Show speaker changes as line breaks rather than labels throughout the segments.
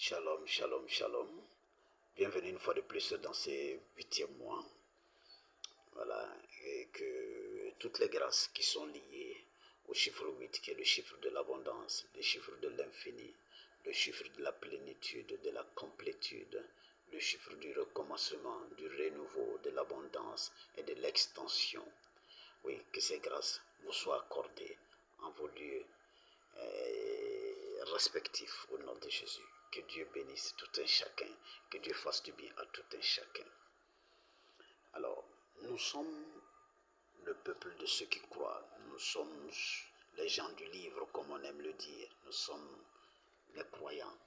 Shalom, shalom, shalom. Bienvenue une fois de plus dans ces 8e mois. Voilà, et que toutes les grâces qui sont liées au chiffre 8, qui est le chiffre de l'abondance, le chiffre de l'infini, le chiffre de la plénitude, de la complétude, le chiffre du recommencement, du renouveau, de l'abondance et de l'extension. Oui, que ces grâces vous soient accordées en vos lieux respectifs au nom de Jésus. Que Dieu bénisse tout un chacun, que Dieu fasse du bien à tout un chacun. Alors, nous sommes le peuple de ceux qui croient, nous sommes les gens du livre, comme on aime le dire, nous sommes les croyants.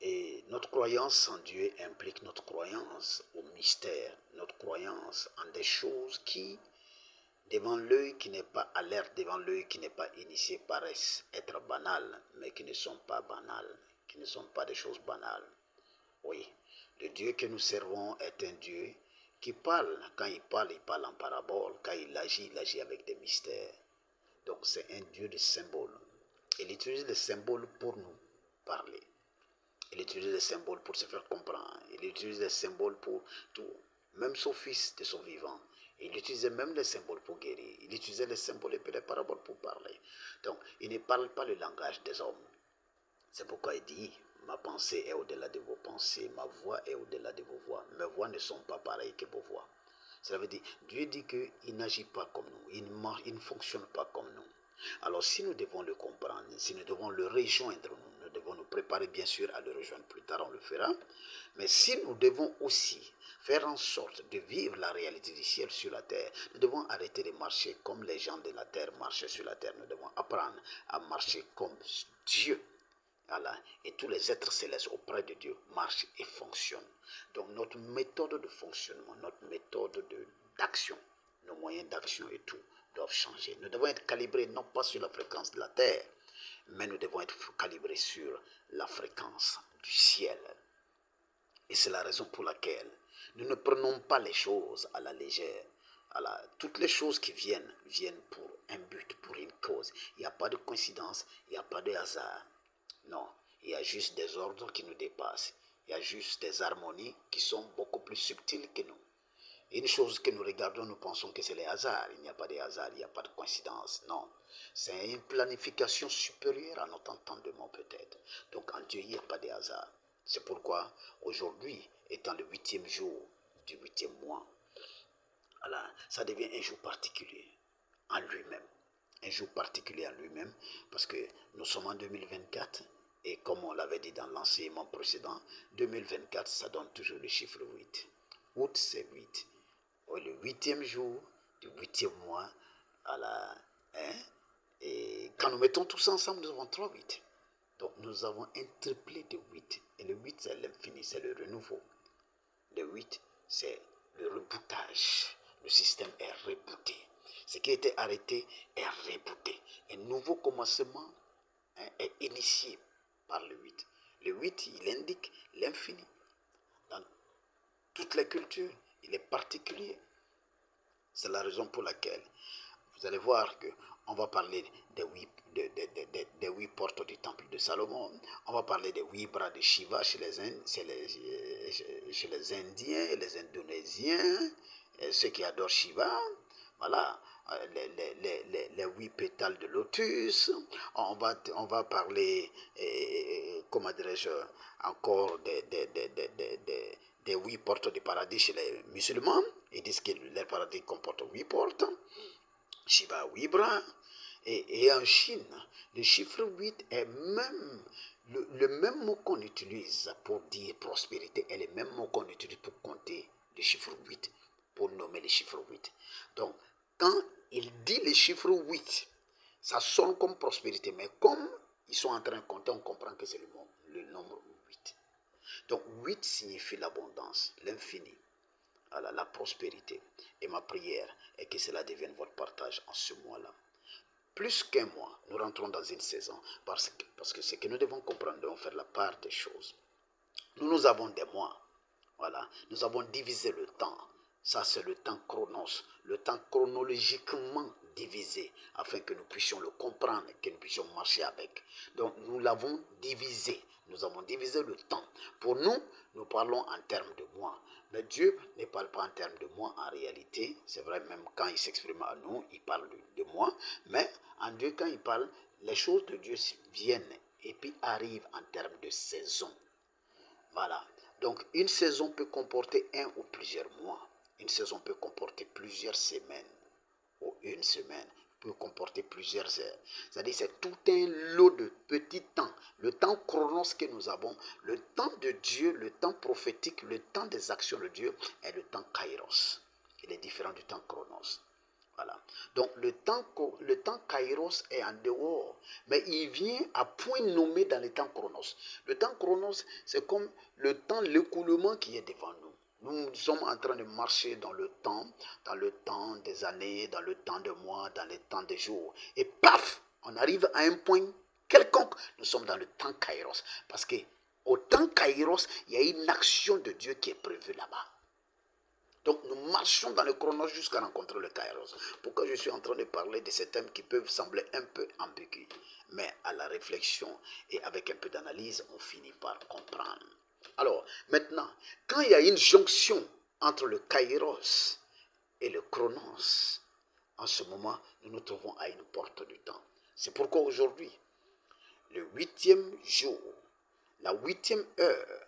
Et notre croyance en Dieu implique notre croyance au mystère, notre croyance en des choses qui, devant l'œil qui n'est pas alerte, devant l'œil qui n'est pas initié, paraissent être banales, mais qui ne sont pas banales, qui ne sont pas des choses banales. Oui, le Dieu que nous servons est un Dieu qui parle. Quand il parle en parabole. Quand il agit avec des mystères. Donc c'est un Dieu de symboles. Il utilise les symboles pour nous parler. Il utilise les symboles pour se faire comprendre. Il utilise les symboles pour tout. Même son fils de son vivant. Il utilisait même les symboles pour guérir. Il utilisait les symboles et les paraboles pour parler. Donc, il ne parle pas le langage des hommes. C'est pourquoi il dit, ma pensée est au-delà de vos pensées, ma voix est au-delà de vos voix. Mes voix ne sont pas pareilles que vos voix. Cela veut dire, Dieu dit qu'il n'agit pas comme nous, il ne fonctionne pas comme nous. Alors si nous devons le comprendre, si nous devons le rejoindre, nous devons nous préparer bien sûr à le rejoindre plus tard, on le fera. Mais si nous devons aussi faire en sorte de vivre la réalité du ciel sur la terre, nous devons arrêter de marcher comme les gens de la terre marchaient sur la terre. Nous devons apprendre à marcher comme Dieu. Voilà. Et tous les êtres célestes auprès de Dieu marchent et fonctionnent. Donc notre méthode de fonctionnement, notre méthode d'action, nos moyens d'action et tout doivent changer. Nous devons être calibrés non pas sur la fréquence de la terre, mais nous devons être calibrés sur la fréquence du ciel. Et c'est la raison pour laquelle nous ne prenons pas les choses à la légère. Alors, toutes les choses qui viennent pour un but, pour une cause. Il n'y a pas de coïncidence, il n'y a pas de hasard. Non, il y a juste des ordres qui nous dépassent. Il y a juste des harmonies qui sont beaucoup plus subtiles que nous. Une chose que nous regardons, nous pensons que c'est les hasards. Il n'y a pas de hasard, il n'y a pas de coïncidence. Non, c'est une planification supérieure à notre entendement peut-être. Donc en Dieu, il n'y a pas de hasard. C'est pourquoi aujourd'hui, étant le 8e jour du 8e mois, voilà, ça devient un jour particulier en lui-même. Un jour particulier en lui-même, parce que nous sommes en 2024, et comme on l'avait dit dans l'enseignement précédent, 2024, ça donne toujours le chiffre 8. Août, c'est 8. Le 8e jour du 8e mois, et quand nous mettons tous ensemble, nous avons 3 8. Donc nous avons un triplé de 8. Et le 8, c'est l'infini, c'est le renouveau. Le 8, c'est le rebootage. Le système est rebooté. Ce qui était arrêté est rebooté. Un nouveau commencement est initié par le 8. Le 8, il indique l'infini. Dans toutes les cultures, il est particulier. C'est la raison pour laquelle vous allez voir que on va parler des 8 portes du temple de Salomon. On va parler des 8 bras de Shiva chez les Indiens et les Indonésiens, ceux qui adorent Shiva. Voilà, les 8 pétales de lotus. On va parler, comment dirais-je, encore des 8 portes du paradis chez les musulmans. Ils disent que le paradis comporte 8 portes. Shiva 8 bras. Et en Chine, le chiffre 8 est même le même mot qu'on utilise pour dire prospérité est le même mot qu'on utilise pour compter le chiffre 8, pour nommer le chiffre 8. Donc, quand il dit le chiffre 8, ça sonne comme prospérité, mais comme ils sont en train de compter, on comprend que c'est le nombre 8. Donc, 8 signifie l'abondance, l'infini, la prospérité. Et ma prière est que cela devienne votre partage en ce mois-là. Plus qu'un mois, nous rentrons dans une saison, parce que ce que nous devons comprendre, nous devons faire la part des choses. Nous avons des mois, voilà, nous avons divisé le temps. Ça, c'est le temps chronos, le temps chronologiquement divisé, afin que nous puissions le comprendre, que nous puissions marcher avec. Donc, nous l'avons divisé. Nous avons divisé le temps. Pour nous, nous parlons en termes de mois. Mais Dieu ne parle pas en termes de mois en réalité. C'est vrai, même quand il s'exprime à nous, il parle de mois. Mais en Dieu, quand il parle, les choses de Dieu viennent et puis arrivent en termes de saison. Voilà. Donc, une saison peut comporter un ou plusieurs mois. Une saison peut comporter plusieurs semaines ou une semaine, peut comporter plusieurs heures. C'est-à-dire c'est tout un lot de petits temps. Le temps chronos que nous avons, le temps de Dieu, le temps prophétique, le temps des actions de Dieu est le temps kairos. Il est différent du temps chronos. Voilà. Donc le temps kairos est en dehors, mais il vient à point nommé dans le temps chronos. Le temps chronos, c'est comme le temps, l'écoulement qui est devant nous. Nous sommes en train de marcher dans le temps des années, dans le temps des mois, dans le temps des jours. Et paf, on arrive à un point quelconque, nous sommes dans le temps kairos. Parce que au temps kairos, il y a une action de Dieu qui est prévue là-bas. Donc nous marchons dans le chronos jusqu'à rencontrer le kairos. Pourquoi je suis en train de parler de ces thèmes qui peuvent sembler un peu ambigus, mais à la réflexion et avec un peu d'analyse, on finit par comprendre. Alors, maintenant, quand il y a une jonction entre le kairos et le chronos, en ce moment, nous nous trouvons à une porte du temps. C'est pourquoi aujourd'hui, le 8e jour, la 8e heure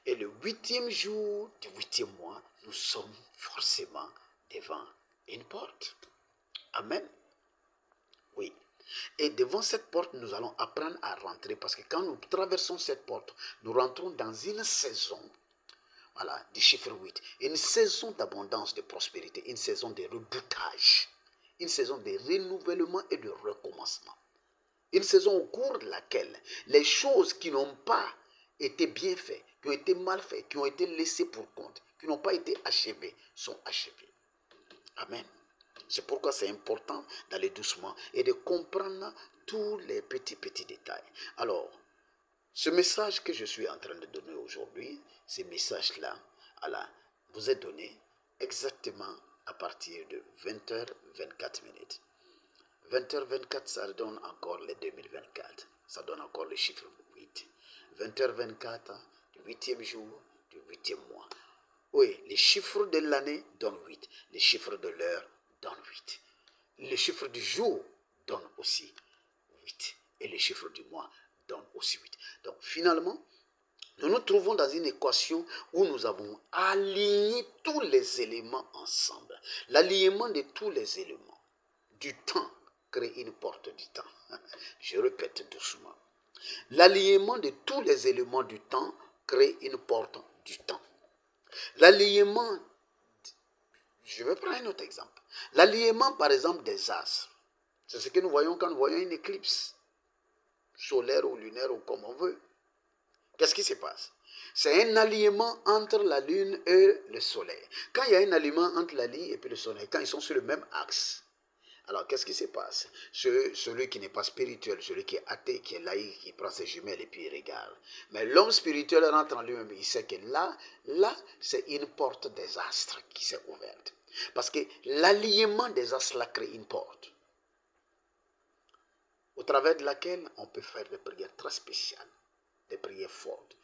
et le 8e jour du 8e mois, nous sommes forcément devant une porte. Amen. Oui. Et devant cette porte, nous allons apprendre à rentrer parce que quand nous traversons cette porte, nous rentrons dans une saison, voilà, du chiffre 8, une saison d'abondance, de prospérité, une saison de reboutage, une saison de renouvellement et de recommencement. Une saison au cours de laquelle les choses qui n'ont pas été bien faites, qui ont été mal faites, qui ont été laissées pour compte, qui n'ont pas été achevées, sont achevées. Amen. C'est pourquoi c'est important d'aller doucement et de comprendre tous les petits détails. Alors, ce message que je suis en train de donner aujourd'hui, ces messages-là, vous est donné exactement à partir de 20h24. 20h24, ça donne encore les 2024. Ça donne encore le chiffre 8. 20h24, du 8e jour, du 8e mois. Oui, les chiffres de l'année donnent 8. Les chiffres de l'heure donnent 8. Les chiffres du jour donnent aussi 8. Et les chiffres du mois donnent aussi 8. Donc finalement, nous nous trouvons dans une équation où nous avons aligné tous les éléments ensemble. L'alignement de tous les éléments du temps crée une porte du temps. Je répète doucement. L'alignement de tous les éléments du temps crée une porte du temps. L'alignement, je vais prendre un autre exemple. L'alignement, par exemple, des astres. C'est ce que nous voyons quand nous voyons une éclipse solaire ou lunaire ou comme on veut. Qu'est-ce qui se passe? C'est un alignement entre la lune et le soleil. Quand il y a un alignement entre la lune et puis le soleil, quand ils sont sur le même axe, alors qu'est-ce qui se passe? Celui qui n'est pas spirituel, celui qui est athée, qui est laïque, qui prend ses jumelles et puis il regarde. Mais l'homme spirituel rentre en lui-même, il sait que là, c'est une porte des astres qui s'est ouverte. Parce que l'alignement des astres là crée une porte, au travers de laquelle on peut faire des prières très spéciales, des prières fortes.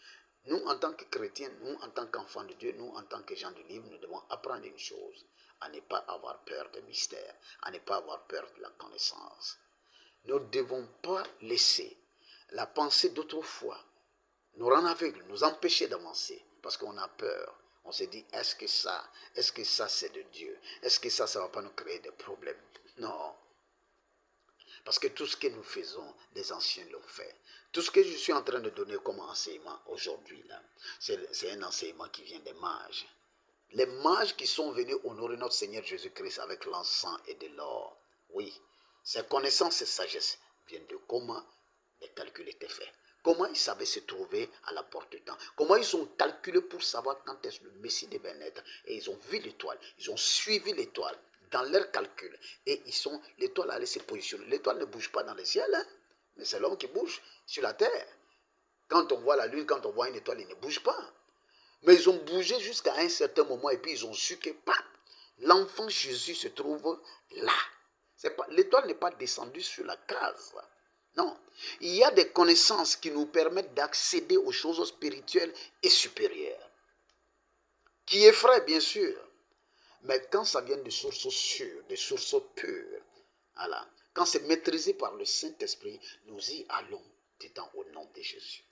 Nous, en tant que chrétiens, nous, en tant qu'enfants de Dieu, nous, en tant que gens du livre, nous devons apprendre une chose, à ne pas avoir peur des mystères, à ne pas avoir peur de la connaissance. Nous ne devons pas laisser la pensée d'autrefois nous rendre aveugles, nous empêcher d'avancer, parce qu'on a peur. On se dit, est-ce que ça c'est de Dieu? Est-ce que ça ne va pas nous créer des problèmes? Non. Parce que tout ce que nous faisons, les anciens l'ont fait. Tout ce que je suis en train de donner comme enseignement aujourd'hui, c'est un enseignement qui vient des mages. Les mages qui sont venus honorer notre Seigneur Jésus-Christ avec l'encens et de l'or. Oui, ces connaissances et sagesse viennent de comment les calculs étaient faits. Comment ils savaient se trouver à la porte du temps. Comment ils ont calculé pour savoir quand est-ce que le Messie devait naître. Et ils ont vu l'étoile, ils ont suivi l'étoile dans leur calcul. Et l'étoile allait se positionner. L'étoile ne bouge pas dans le ciel, hein, mais c'est l'homme qui bouge sur la terre. Quand on voit la lune, quand on voit une étoile, il ne bouge pas. Mais ils ont bougé jusqu'à un certain moment et puis ils ont su que l'enfant Jésus se trouve là. L'étoile n'est pas descendue sur la case. Non. Il y a des connaissances qui nous permettent d'accéder aux choses spirituelles et supérieures. Qui effraient, bien sûr. Mais quand ça vient de sources sûres, de sources pures, voilà. Quand c'est maîtrisé par le Saint-Esprit, nous y allons dedans au nom de Jésus.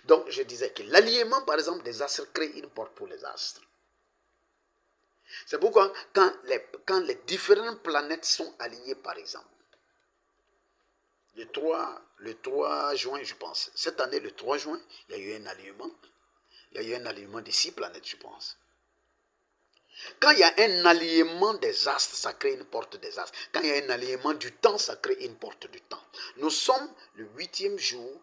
Donc, je disais que l'alignement, par exemple, des astres crée une porte pour les astres. C'est pourquoi, quand les différentes planètes sont alignées, par exemple, le 3 juin, je pense, cette année, le 3 juin, il y a eu un alignement. Il y a eu un alignement de 6 planètes, je pense. Quand il y a un alignement des astres, ça crée une porte des astres. Quand il y a un alignement du temps, ça crée une porte du temps. Nous sommes le 8e jour,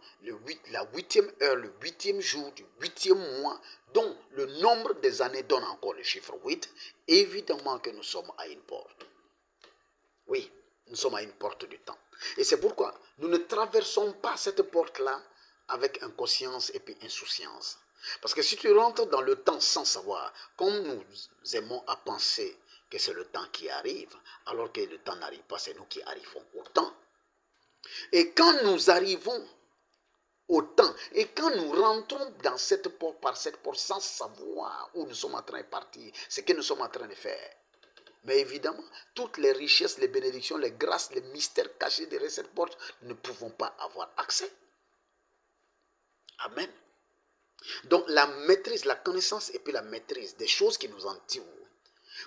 la 8e heure, le 8e jour du 8e mois, dont le nombre des années donne encore le chiffre 8. Évidemment que nous sommes à une porte. Oui, nous sommes à une porte du temps. Et c'est pourquoi nous ne traversons pas cette porte-là avec inconscience et puis insouciance. Parce que si tu rentres dans le temps sans savoir, comme nous aimons à penser que c'est le temps qui arrive, alors que le temps n'arrive pas, c'est nous qui arrivons au temps. Et quand nous arrivons au temps, et quand nous rentrons dans cette porte, par cette porte, sans savoir où nous sommes en train de partir, ce que nous sommes en train de faire, mais évidemment, toutes les richesses, les bénédictions, les grâces, les mystères cachés derrière cette porte, nous ne pouvons pas avoir accès. Amen. Donc la maîtrise, la connaissance et puis la maîtrise des choses qui nous entourent.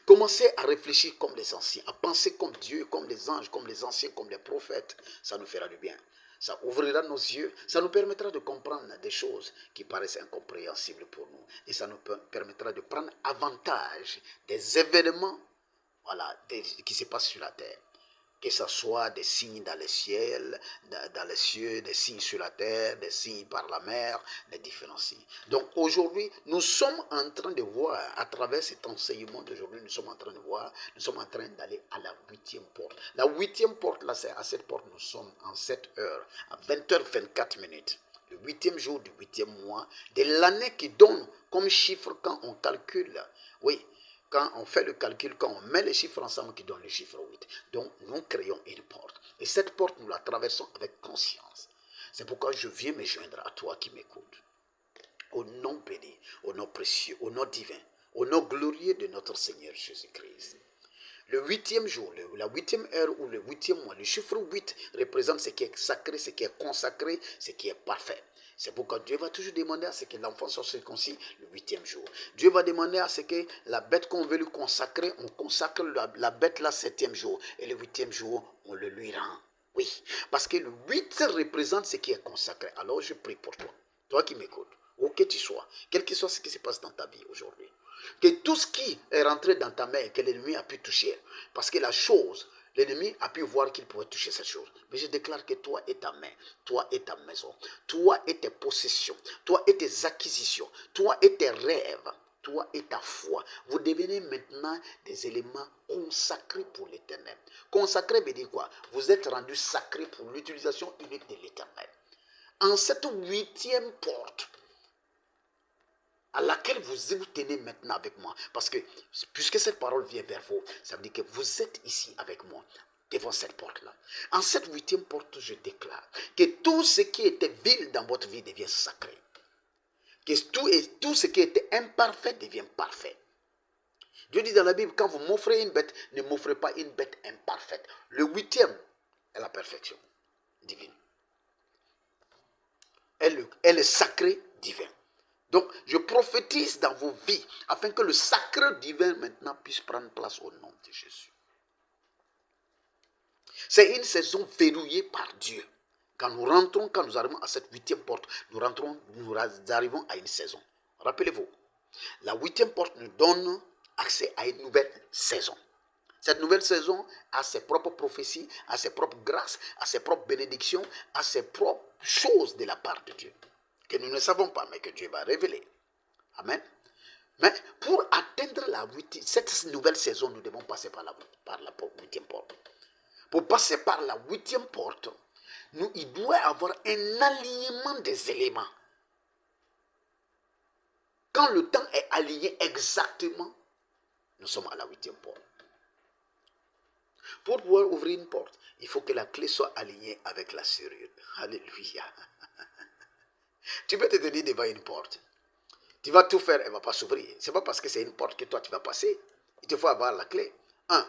Commencez à réfléchir comme les anciens, à penser comme Dieu, comme les anges, comme les anciens, comme les prophètes. Ça nous fera du bien. Ça ouvrira nos yeux, ça nous permettra de comprendre des choses qui paraissent incompréhensibles pour nous. Et ça nous permettra de prendre avantage des événements, voilà, qui se passent sur la terre. Que ce soit des signes dans les cieux, des signes sur la terre, des signes par la mer, des différents signes. Donc aujourd'hui, nous sommes en train de voir, à travers cet enseignement d'aujourd'hui, nous sommes en train de voir, nous sommes en train d'aller à la 8e porte. La 8e porte, là, c'est à cette porte, nous sommes en 7 heures, à 20h24. Le 8e jour du 8e mois, de l'année qui donne comme chiffre quand on calcule, oui, quand on fait le calcul, quand on met les chiffres ensemble qui donnent le chiffre 8. Donc, nous créons une porte. Et cette porte, nous la traversons avec conscience. C'est pourquoi je viens me joindre à toi qui m'écoutes. Au nom béni, au nom précieux, au nom divin, au nom glorieux de notre Seigneur Jésus-Christ. Le 8e jour, la 8e heure ou le 8e mois, le chiffre 8 représente ce qui est sacré, ce qui est consacré, ce qui est parfait. C'est pourquoi Dieu va toujours demander à ce que l'enfant soit circoncis le 8e jour. Dieu va demander à ce que la bête qu'on veut lui consacrer, on consacre la bête le 7e jour. Et le 8e jour, on le lui rend. Oui, parce que le 8 représente ce qui est consacré. Alors je prie pour toi, toi qui m'écoutes, où que tu sois, quel que soit ce qui se passe dans ta vie aujourd'hui. Que tout ce qui est rentré dans ta main, que l'ennemi a pu toucher, parce que la chose, l'ennemi a pu voir qu'il pouvait toucher cette chose. Mais je déclare que toi et ta main, toi et ta maison, toi et tes possessions, toi et tes acquisitions, toi et tes rêves, toi et ta foi, vous devenez maintenant des éléments consacrés pour l'éternel. Consacré veut dire quoi? Vous êtes rendu sacré pour l'utilisation unique de l'éternel. En cette 8e porte, à laquelle vous tenez maintenant avec moi. Parce que, puisque cette parole vient vers vous, ça veut dire que vous êtes ici avec moi, devant cette porte-là. En cette 8e porte, je déclare que tout ce qui était vil dans votre vie devient sacré. Que tout ce qui était imparfait devient parfait. Dieu dit dans la Bible, quand vous m'offrez une bête, ne m'offrez pas une bête imparfaite. Le 8e est la perfection divine. Elle est sacrée divine. Donc, je prophétise dans vos vies afin que le sacre divin maintenant puisse prendre place au nom de Jésus. C'est une saison verrouillée par Dieu. Quand nous rentrons, quand nous arrivons à cette 8e porte, nous arrivons à une saison. Rappelez-vous, la 8e porte nous donne accès à une nouvelle saison. Cette nouvelle saison a ses propres prophéties, a ses propres grâces, a ses propres bénédictions, a ses propres choses de la part de Dieu, que nous ne savons pas, mais que Dieu va révéler. Amen. Mais pour atteindre cette nouvelle saison, nous devons passer par la 8e porte. Pour passer par la 8e porte, il doit y avoir un alignement des éléments. Quand le temps est aligné exactement, nous sommes à la 8e porte. Pour pouvoir ouvrir une porte, il faut que la clé soit alignée avec la serrure. Alléluia. Tu peux te tenir devant une porte. Tu vas tout faire, elle ne va pas s'ouvrir. Ce n'est pas parce que c'est une porte que toi tu vas passer. Il te faut avoir la clé. Un,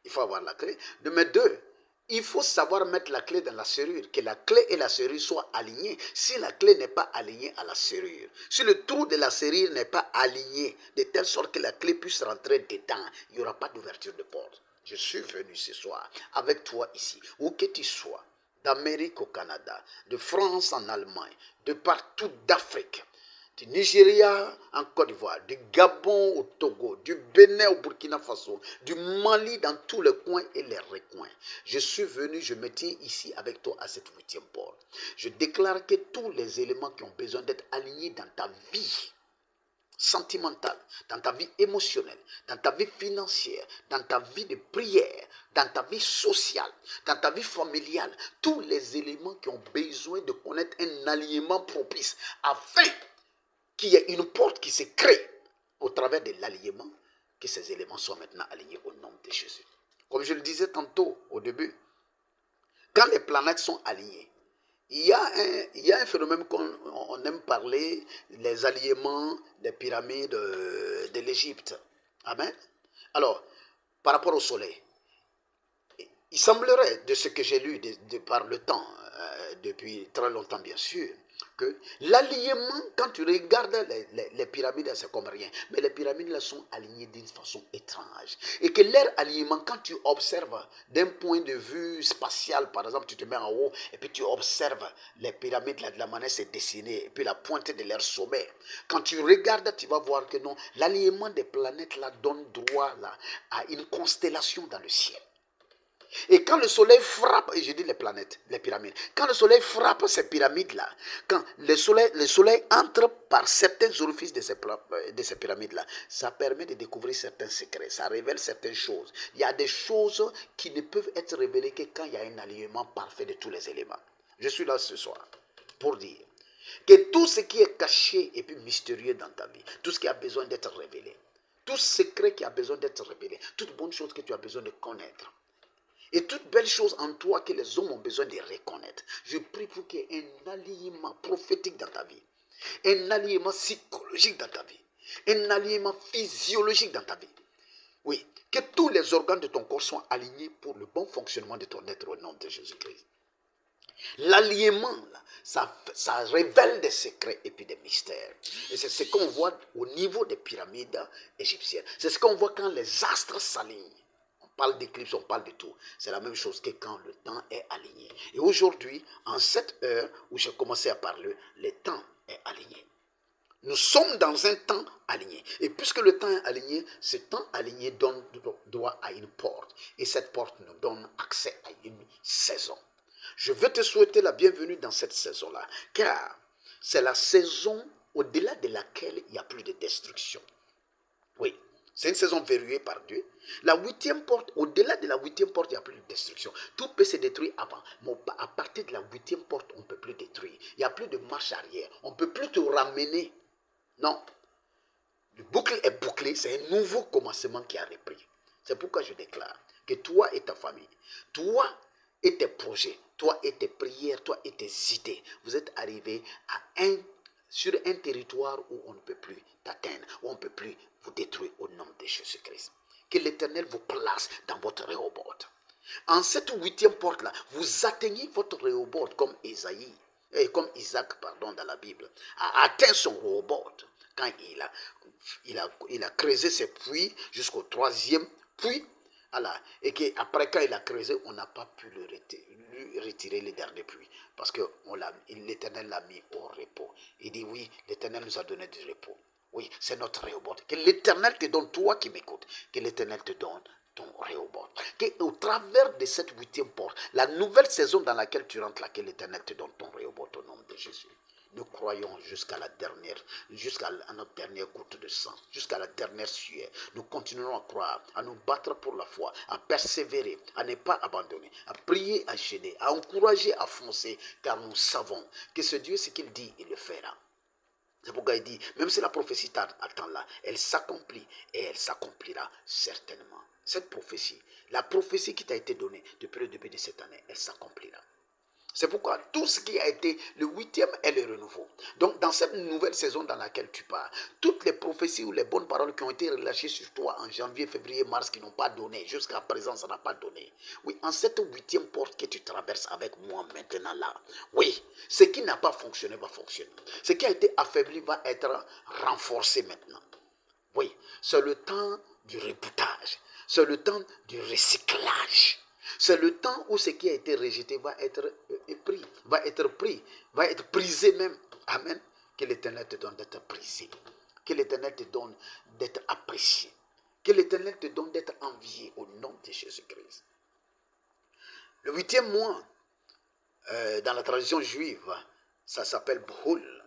il faut avoir la clé. Mais deux, il faut savoir mettre la clé dans la serrure, que la clé et la serrure soient alignées. Si la clé n'est pas alignée à la serrure, si le trou de la serrure n'est pas aligné, de telle sorte que la clé puisse rentrer dedans, il n'y aura pas d'ouverture de porte. Je suis venu ce soir avec toi ici, où que tu sois, d'Amérique au Canada, de France en Allemagne, de partout d'Afrique, du Nigeria en Côte d'Ivoire, du Gabon au Togo, du Bénin au Burkina Faso, du Mali dans tous les coins et les recoins. Je suis venu, je me tiens ici avec toi à cette 8e porte. Je déclare que tous les éléments qui ont besoin d'être alignés dans ta vie sentimentale, dans ta vie émotionnelle, dans ta vie financière, dans ta vie de prière, dans ta vie sociale, dans ta vie familiale, tous les éléments qui ont besoin de connaître un alignement propice afin qu'il y ait une porte qui se crée au travers de l'alignement, que ces éléments soient maintenant alignés au nom de Jésus. Comme je le disais tantôt au début, quand les planètes sont alignées, il y a un phénomène qu'on aime parler, les alignements des pyramides de l'Égypte. Amen. Alors, par rapport au soleil, il semblerait, de ce que j'ai lu par le temps, depuis très longtemps bien sûr, que l'alignement, quand tu regardes les pyramides, c'est comme rien. Mais les pyramides là sont alignées d'une façon étrange. Et que leur alignement, quand tu observes d'un point de vue spatial, par exemple, tu te mets en haut et puis tu observes les pyramides là, de la manière c'est dessiné, et puis la pointe de leur sommet. Quand tu regardes, tu vas voir que non, l'alignement des planètes là donne droit là, à une constellation dans le ciel. Et quand le soleil frappe, et je dis les planètes, les pyramides, quand le soleil frappe ces pyramides-là, quand le soleil entre par certains orifices de ces pyramides-là, ça permet de découvrir certains secrets, ça révèle certaines choses. Il y a des choses qui ne peuvent être révélées que quand il y a un alignement parfait de tous les éléments. Je suis là ce soir pour dire que tout ce qui est caché et puis mystérieux dans ta vie, tout ce qui a besoin d'être révélé, tout secret qui a besoin d'être révélé, toute bonne chose que tu as besoin de connaître, et toute belle chose en toi que les hommes ont besoin de reconnaître. Je prie pour qu'il y ait un alignement prophétique dans ta vie, un alignement psychologique dans ta vie, un alignement physiologique dans ta vie. Oui, que tous les organes de ton corps soient alignés pour le bon fonctionnement de ton être au nom de Jésus-Christ. L'alignement, ça révèle des secrets et puis des mystères. Et c'est ce qu'on voit au niveau des pyramides égyptiennes. C'est ce qu'on voit quand les astres s'alignent. On parle d'éclipse, on parle de tout. C'est la même chose que quand le temps est aligné. Et aujourd'hui, en cette heure où j'ai commencé à parler, le temps est aligné. Nous sommes dans un temps aligné. Et puisque le temps est aligné, ce temps aligné donne droit à une porte. Et cette porte nous donne accès à une saison. Je veux te souhaiter la bienvenue dans cette saison-là, car c'est la saison au-delà de laquelle il n'y a plus de destruction. Oui, c'est une saison verrouillée par Dieu. La 8e porte, au-delà de la 8e porte, il n'y a plus de destruction. Tout peut se détruire avant. Mais à partir de la 8e porte, on ne peut plus détruire. Il n'y a plus de marche arrière. On ne peut plus te ramener. Non. Le boucle est bouclé. C'est un nouveau commencement qui a repris. C'est pourquoi je déclare que toi et ta famille, toi et tes projets, toi et tes prières, toi et tes idées, vous êtes arrivés sur un territoire où on ne peut plus t'atteindre, où on ne peut plus vous détruire au nom de Jésus-Christ. Que l'Éternel vous place dans votre Rehoboth. En cette 8e porte-là, vous atteignez votre Rehoboth comme Isaac, dans la Bible, a atteint son Rehoboth quand il a creusé ses puits jusqu'au 3e puits. Voilà. Et qu'après, quand il a creusé, on n'a pas pu lui retirer les derniers puits. Parce que l'Éternel l'a mis au repos. Il dit oui, l'Éternel nous a donné du repos. Oui, c'est notre Rehoboth. Que l'Éternel te donne, toi qui m'écoutes, que l'Éternel te donne ton Rehoboth. Qu'au travers de cette 8e porte, la nouvelle saison dans laquelle tu rentres, là, que l'Éternel te donne ton Rehoboth au nom de Jésus. Nous croyons jusqu'à notre dernière goutte de sang, jusqu'à la dernière sueur. Nous continuerons à croire, à nous battre pour la foi, à persévérer, à ne pas abandonner, à prier, à gêner, à encourager, à foncer, car nous savons que ce Dieu, ce qu'il dit, il le fera. C'est pourquoi il dit, même si la prophétie attend là, elle s'accomplit et elle s'accomplira certainement. Cette prophétie, la prophétie qui t'a été donnée depuis le début de cette année, elle s'accomplira. C'est pourquoi tout ce qui a été le 8e est le renouveau. Donc dans cette nouvelle saison dans laquelle tu pars, toutes les prophéties ou les bonnes paroles qui ont été relâchées sur toi en janvier, février, mars, qui n'ont pas donné, jusqu'à présent ça n'a pas donné. Oui, en cette 8e porte que tu traverses avec moi maintenant là, oui, ce qui n'a pas fonctionné va fonctionner. Ce qui a été affaibli va être renforcé maintenant. Oui, c'est le temps du reboutage, c'est le temps du recyclage. C'est le temps où ce qui a été rejeté va être pris, va être brisé même. Amen. Que l'Éternel te donne d'être brisé. Que l'Éternel te donne d'être apprécié. Que l'Éternel te donne d'être envié au nom de Jésus-Christ. Le 8e mois, dans la tradition juive, ça s'appelle B'hul.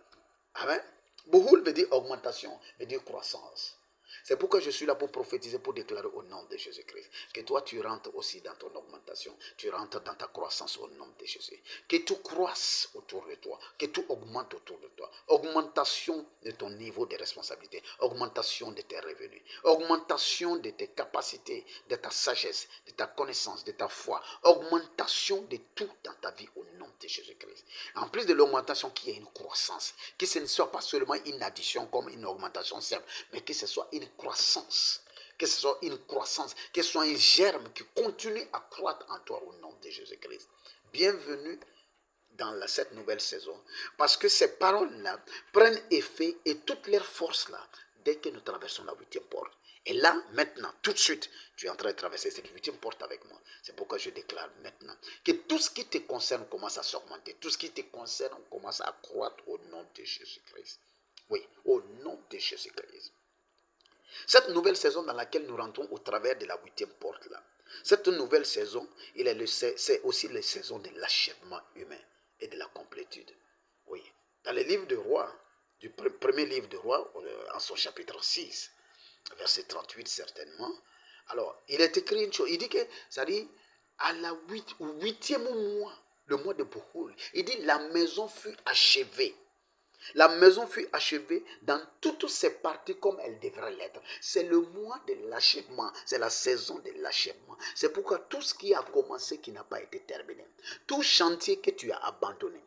Amen. B'hul veut dire augmentation, veut dire croissance. C'est pourquoi je suis là pour prophétiser, pour déclarer au nom de Jésus-Christ que toi tu rentres aussi dans ton augmentation, tu rentres dans ta croissance au nom de Jésus. Que tout croisse autour de toi, que tout augmente autour de toi. Augmentation de ton niveau de responsabilité, augmentation de tes revenus, augmentation de tes capacités, de ta sagesse, de ta connaissance, de ta foi, augmentation de tout dans ta vie au nom de Jésus-Christ. En plus de l'augmentation, qu'il y ait une croissance, que ce ne soit pas seulement une addition comme une augmentation simple, mais que ce soit une croissance, que ce soit une croissance, que ce soit un germe qui continue à croître en toi au nom de Jésus-Christ. Bienvenue dans cette nouvelle saison, parce que ces paroles-là prennent effet et toute leur force-là, dès que nous traversons la 8e porte. Et là, maintenant, tout de suite, tu es en train de traverser cette 8e porte avec moi. C'est pourquoi je déclare maintenant que tout ce qui te concerne commence à s'augmenter, tout ce qui te concerne commence à croître au nom de Jésus-Christ. Oui, au nom de Jésus-Christ. Cette nouvelle saison dans laquelle nous rentrons au travers de la 8e porte là, cette nouvelle saison, c'est aussi la saison de l'achèvement humain et de la complétude. Oui, dans le livre de Rois, du premier livre de Rois, en son chapitre 6, verset 38 certainement, alors il est écrit une chose, il dit que, ça dit, à la 8e mois, le mois de B'hul, il dit la maison fut achevée. La maison fut achevée dans toutes ses parties comme elle devrait l'être. C'est le mois de l'achèvement. C'est la saison de l'achèvement. C'est pourquoi tout ce qui a commencé qui n'a pas été terminé, tout chantier que tu as abandonné,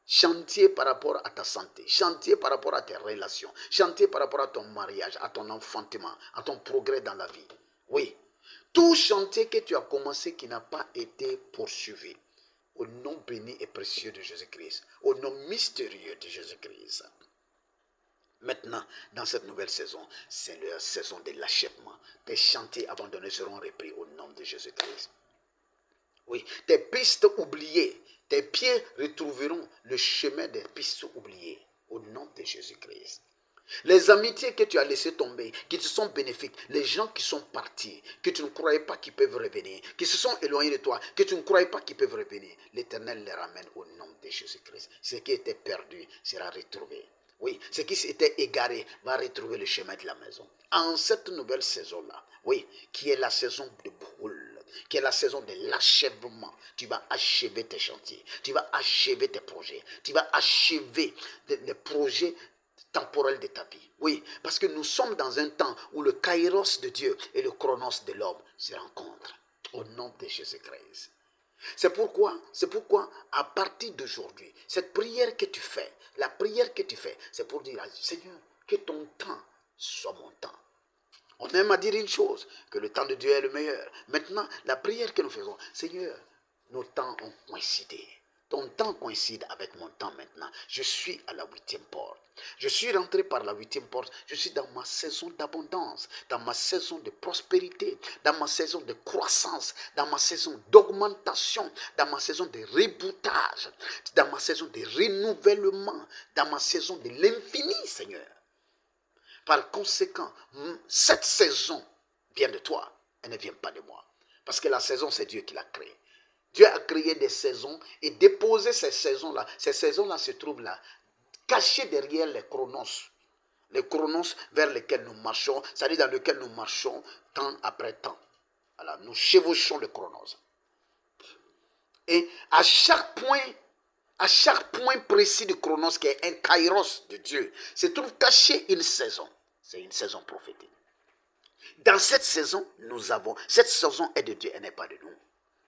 chantier par rapport à ta santé, chantier par rapport à tes relations, chantier par rapport à ton mariage, à ton enfantement, à ton progrès dans la vie. Oui, tout chantier que tu as commencé qui n'a pas été poursuivi, au nom béni et précieux de Jésus-Christ, au nom mystérieux de Jésus-Christ. Maintenant, dans cette nouvelle saison, c'est la saison de l'achèvement. Tes chantiers abandonnés seront repris au nom de Jésus-Christ. Oui, tes pistes oubliées, tes pieds retrouveront le chemin des pistes oubliées au nom de Jésus-Christ. Les amitiés que tu as laissées tomber, qui te sont bénéfiques, les gens qui sont partis, que tu ne croyais pas qu'ils peuvent revenir, qui se sont éloignés de toi, que tu ne croyais pas qu'ils peuvent revenir, l'Éternel les ramène au nom de Jésus-Christ. Ce qui était perdu sera retrouvé. Oui, ce qui s'était égaré va retrouver le chemin de la maison. En cette nouvelle saison-là, oui, qui est la saison de B'hul, qui est la saison de l'achèvement, tu vas achever tes chantiers, tu vas achever tes projets, tu vas achever les projets temporel de ta vie. Oui, parce que nous sommes dans un temps où le kairos de Dieu et le chronos de l'homme se rencontrent au nom de Jésus-Christ. C'est pourquoi, à partir d'aujourd'hui, cette prière que tu fais, la prière que tu fais, c'est pour dire, Seigneur, que ton temps soit mon temps. On aime à dire une chose, que le temps de Dieu est le meilleur. Maintenant, la prière que nous faisons, Seigneur, nos temps ont coïncidé. Ton temps coïncide avec mon temps maintenant. Je suis à la 8e porte. Je suis rentré par la 8e porte. Je suis dans ma saison d'abondance, dans ma saison de prospérité, dans ma saison de croissance, dans ma saison d'augmentation, dans ma saison de reboutage, dans ma saison de renouvellement, dans ma saison de l'infini, Seigneur. Par conséquent, cette saison vient de toi, elle ne vient pas de moi. Parce que la saison, c'est Dieu qui l'a créée. Dieu a créé des saisons et déposé ces saisons-là. Ces saisons-là se trouvent là, cachées derrière les chronos. Les chronos vers lesquels nous marchons, c'est-à-dire dans lesquels nous marchons temps après temps. Alors, nous chevauchons le chronos. Et à chaque point À chaque point précis du chronos qui est un kairos de Dieu, se trouve caché une saison. C'est une saison prophétique. Dans cette saison, cette saison est de Dieu, elle n'est pas de nous.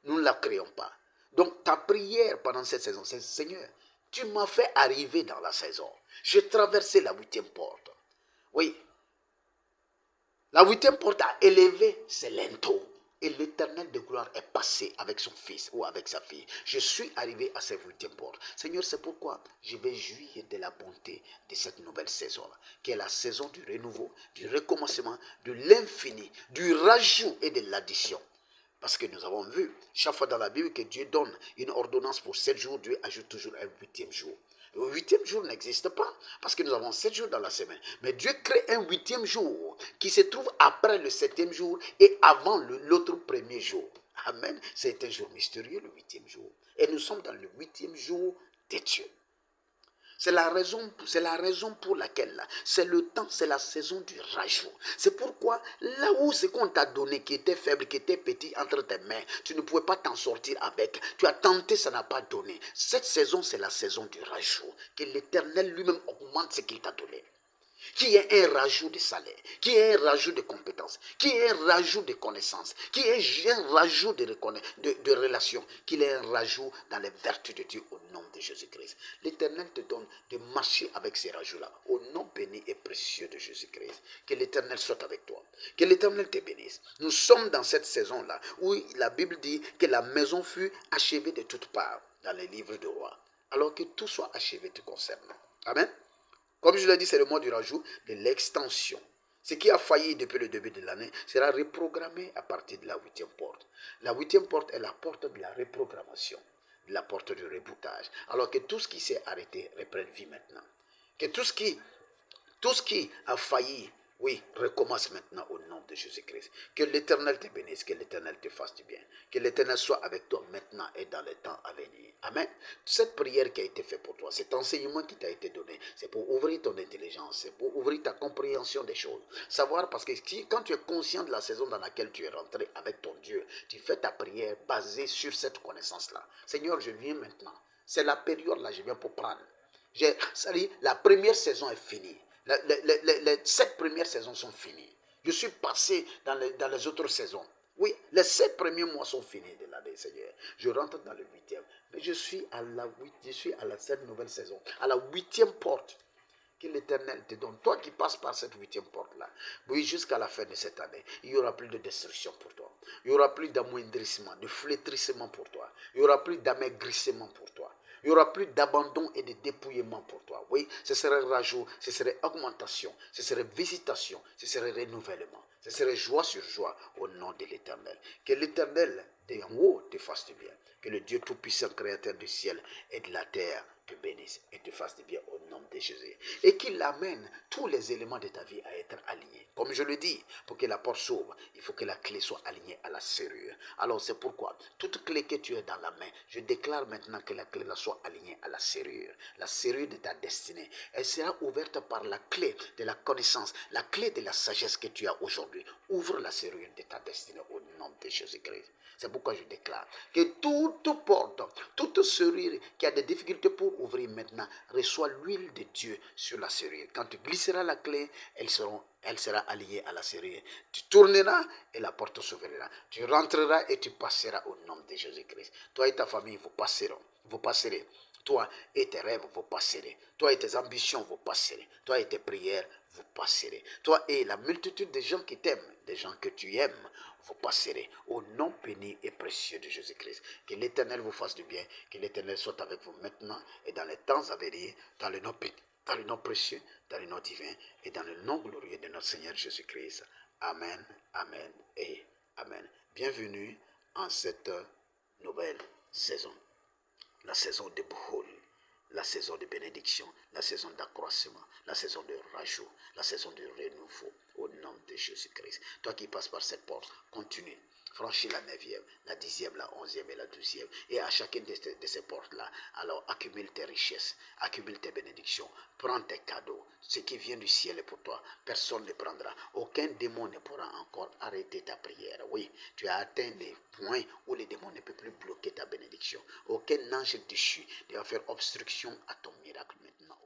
Nous ne la créons pas. Donc ta prière pendant cette saison, c'est Seigneur, tu m'as fait arriver dans la saison. J'ai traversé la 8e porte. Oui, la 8e porte a élevé ses linteaux. Et l'Éternel de gloire est passé avec son fils ou avec sa fille. Je suis arrivé à cette 8e porte. Seigneur, c'est pourquoi je vais jouir de la bonté de cette nouvelle saison-là, qui est la saison du renouveau, du recommencement, de l'infini, du rajout et de l'addition. Parce que nous avons vu chaque fois dans la Bible que Dieu donne une ordonnance pour 7 jours, Dieu ajoute toujours un 8e jour. Le 8e jour n'existe pas parce que nous avons 7 jours dans la semaine. Mais Dieu crée un 8e jour qui se trouve après le 7e jour et avant l'autre premier jour. Amen. C'est un jour mystérieux, le 8e jour. Et nous sommes dans le 8e jour de Dieu. C'est la raison pour laquelle c'est le temps, c'est la saison du rajout. C'est pourquoi là où ce qu'on t'a donné qui était faible, qui était petit entre tes mains, tu ne pouvais pas t'en sortir avec. Tu as tenté, ça n'a pas donné. Cette saison, c'est la saison du rajout. Que l'Éternel lui-même augmente ce qu'il t'a donné. Qui est un rajout de salaire, qui est un rajout de compétences, qui est un rajout de connaissances, qui est un rajout de relations, qui est un rajout dans les vertus de Dieu au nom de Jésus-Christ. L'Éternel te donne de marcher avec ces rajouts-là, au nom béni et précieux de Jésus-Christ. Que l'Éternel soit avec toi, que l'Éternel te bénisse. Nous sommes dans cette saison-là où la Bible dit que la maison fut achevée de toutes parts dans les livres de rois, alors que tout soit achevé te concernant. Amen. Comme je l'ai dit, c'est le mois du rajout, de l'extension. Ce qui a failli depuis le début de l'année sera reprogrammé à partir de la 8e porte. La 8e porte est la porte de la reprogrammation, la porte du reboutage. Alors que tout ce qui s'est arrêté reprenne vie maintenant. Que tout ce qui a failli, oui, recommence maintenant au nom de Jésus-Christ. Que l'Éternel te bénisse, que l'Éternel te fasse du bien. Que l'Éternel soit avec toi maintenant et dans les temps à venir. Amen. Cette prière qui a été faite pour toi, cet enseignement qui t'a été donné, c'est pour ouvrir ton intelligence, c'est pour ouvrir ta compréhension des choses. Savoir, parce que quand tu es conscient de la saison dans laquelle tu es rentré avec ton Dieu, tu fais ta prière basée sur cette connaissance-là. Seigneur, je viens maintenant. C'est la période là, je viens pour prendre. La première saison est finie. Les 7 premières saisons sont finies. Je suis passé dans les autres saisons. Oui, les 7 premiers mois sont finis de l'année, Seigneur. Je rentre dans le 8e. Mais je suis à cette nouvelle saison, à la 8e porte. Que l'Éternel te donne. Toi qui passes par cette 8e porte-là, oui, jusqu'à la fin de cette année, il n'y aura plus de destruction pour toi. Il n'y aura plus d'amoindrissement, de flétrissement pour toi. Il n'y aura plus d'amaigrissement pour toi. Il n'y aura plus d'abandon et de dépouillement pour toi. Oui, ce serait rajout, ce serait augmentation, ce serait visitation, ce serait renouvellement, ce serait joie sur joie au nom de l'Éternel. Que l'Éternel, en haut, te fasse du bien. Que le Dieu Tout-Puissant, Créateur du ciel et de la terre, te bénisse et te fasse du bien au nom de Jésus. Et qu'il amène tous les éléments de ta vie à être alignés. Comme je le dis, pour que la porte s'ouvre, il faut que la clé soit alignée à la serrure. Alors c'est pourquoi, toute clé que tu as dans la main, je déclare maintenant que la clé là soit alignée à la serrure de ta destinée. Elle sera ouverte par la clé de la connaissance, la clé de la sagesse que tu as aujourd'hui. Ouvre la serrure de ta destinée au nom de Jésus-Christ. C'est pourquoi je déclare que toute porte, toute serrure qui a des difficultés pour ouvrir maintenant, reçoit l'huile de Dieu sur la serrure. Quand tu glisseras la clé, elle sera alliée à la serrure. Tu tourneras et la porte s'ouvrira. Tu rentreras et tu passeras au nom de Jésus-Christ. Toi et ta famille, vous passerez. Toi et tes rêves, vous passerez. Toi et tes ambitions, vous passerez. Toi et tes prières, vous passerez. Toi et la multitude de gens qui t'aiment, des gens que tu aimes, vous passerez au nom béni et précieux de Jésus-Christ. Que l'Éternel vous fasse du bien, que l'Éternel soit avec vous maintenant et dans les temps à venir, dans le nom précieux, dans le nom divin et dans le nom glorieux de notre Seigneur Jésus-Christ. Amen, amen et amen. Bienvenue en cette nouvelle saison. La saison de Bohol, la saison de bénédiction, la saison d'accroissement, la saison de rajout, la saison de renouveau, au nom de Jésus-Christ. Toi qui passes par cette porte, continue. franchis la 9e, la 10e, la 11e et la 12e. Et à chacune de ces portes-là, alors accumule tes richesses, accumule tes bénédictions, prends tes cadeaux. Ce qui vient du ciel est pour toi. Personne ne prendra. Aucun démon ne pourra encore arrêter ta prière. Oui, tu as atteint des points où les démons ne peuvent plus bloquer ta bénédiction. Aucun ange déchu ne va faire obstruction à ton miracle maintenant.